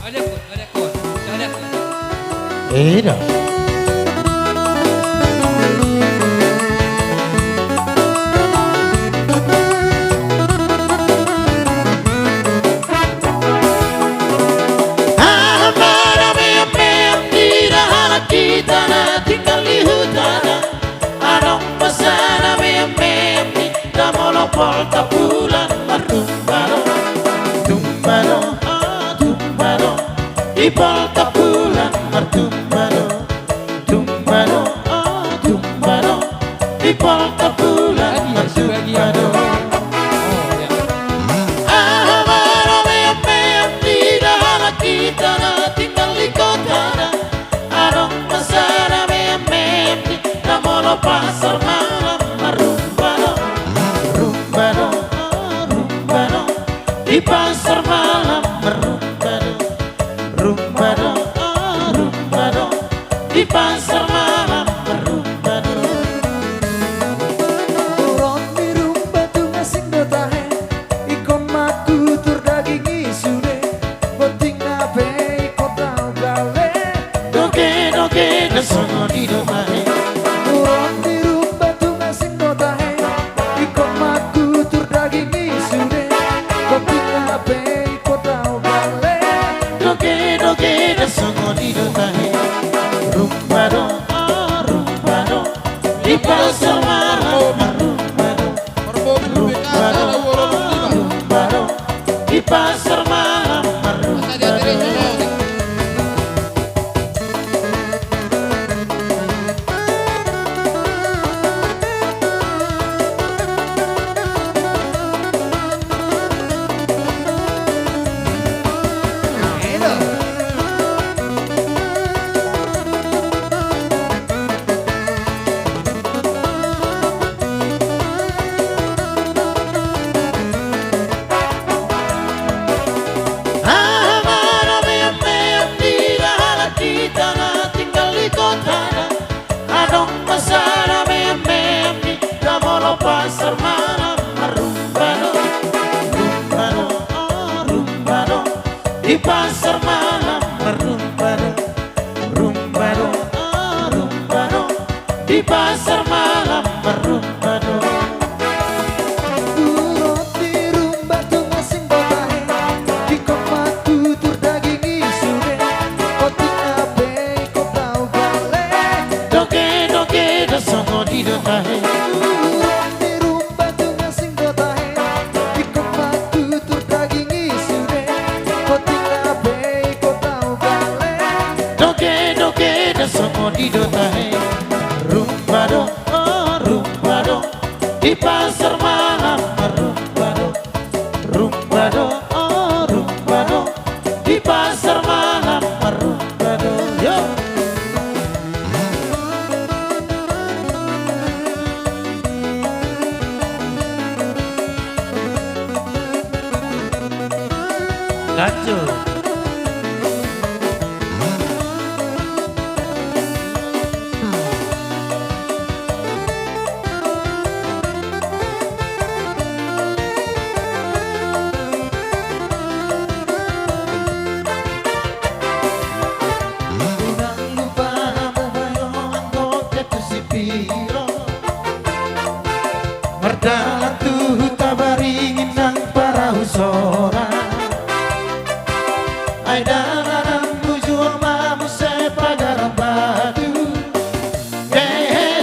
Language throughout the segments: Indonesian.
Ada kun. Ada kun. Iya. Kita tinggal di hutan, adong pesana mem ni damolo polka bulan tumbalo, tumbalo, tumbalo, di polka bulan tumbalo, tumbalo, tumbalo, di polka bulan tumbalo. Kita tinggal di kota. Pasar malam rumbano, rumbano, rumbano, di pasar malam rumbano, rumbano, rumbano, di pasar malam rumbano. Turun di rumba tu ngasing dotahe, ikon maku tur daging isude, boting ape ikon tau gale, doge doge desongo di domahe. Rumbano, rumbano, di pasar malam rumbano, rumbano, rumbano, di pasar malam rumbano. Pasar malam rumbano, rumbano, rumbano, di pasar malam rumbano, rumbano, rumbano, di pasar malam rumbano. turun di rumba tu ngasing dotahe, ikon maku tur daging isude, boting ape ikon tau gale, Doge doge desongo di dotahe. Songo di dotahe, rumbado, rumbado, di pasar malam rumbado, rumbado, rumbado, di pasar malam rumbado. Yo. Lanjut. Merdalan tuh tabaringin nang para usora, ay dananan tujuan mamu sepadaran batu,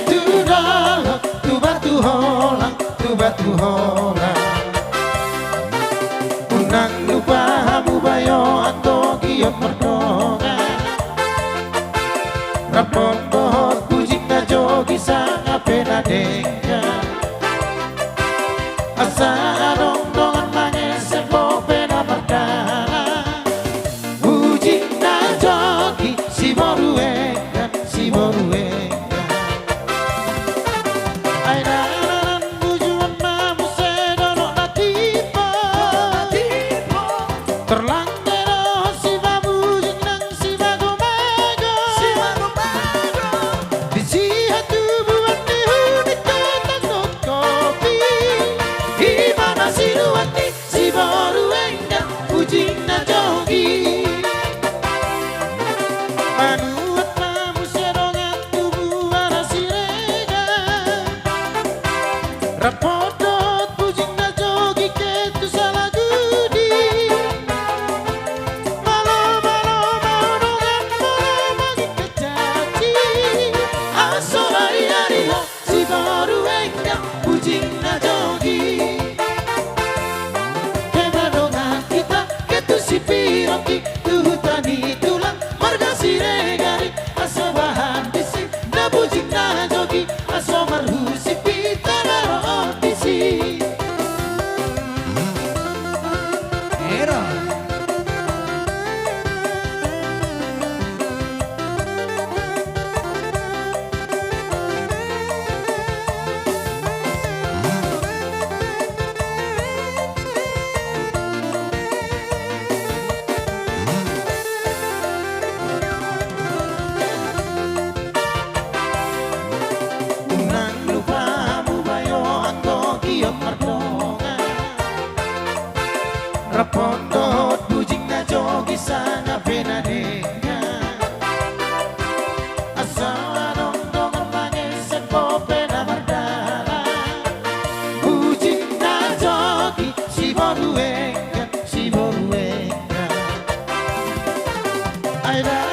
tu dolo tu batu holang, tu batu holang. Unang lupa hamu bayo anto giok merdona, rapon bohot pujik na jogi sang apena dengka. Asa adong dongan mangesek bo pena merdana, uji na jogi si boruengan, si boruengan. Ay nanan bujuan mamu sedono na tipo, terlangkero si babu Aida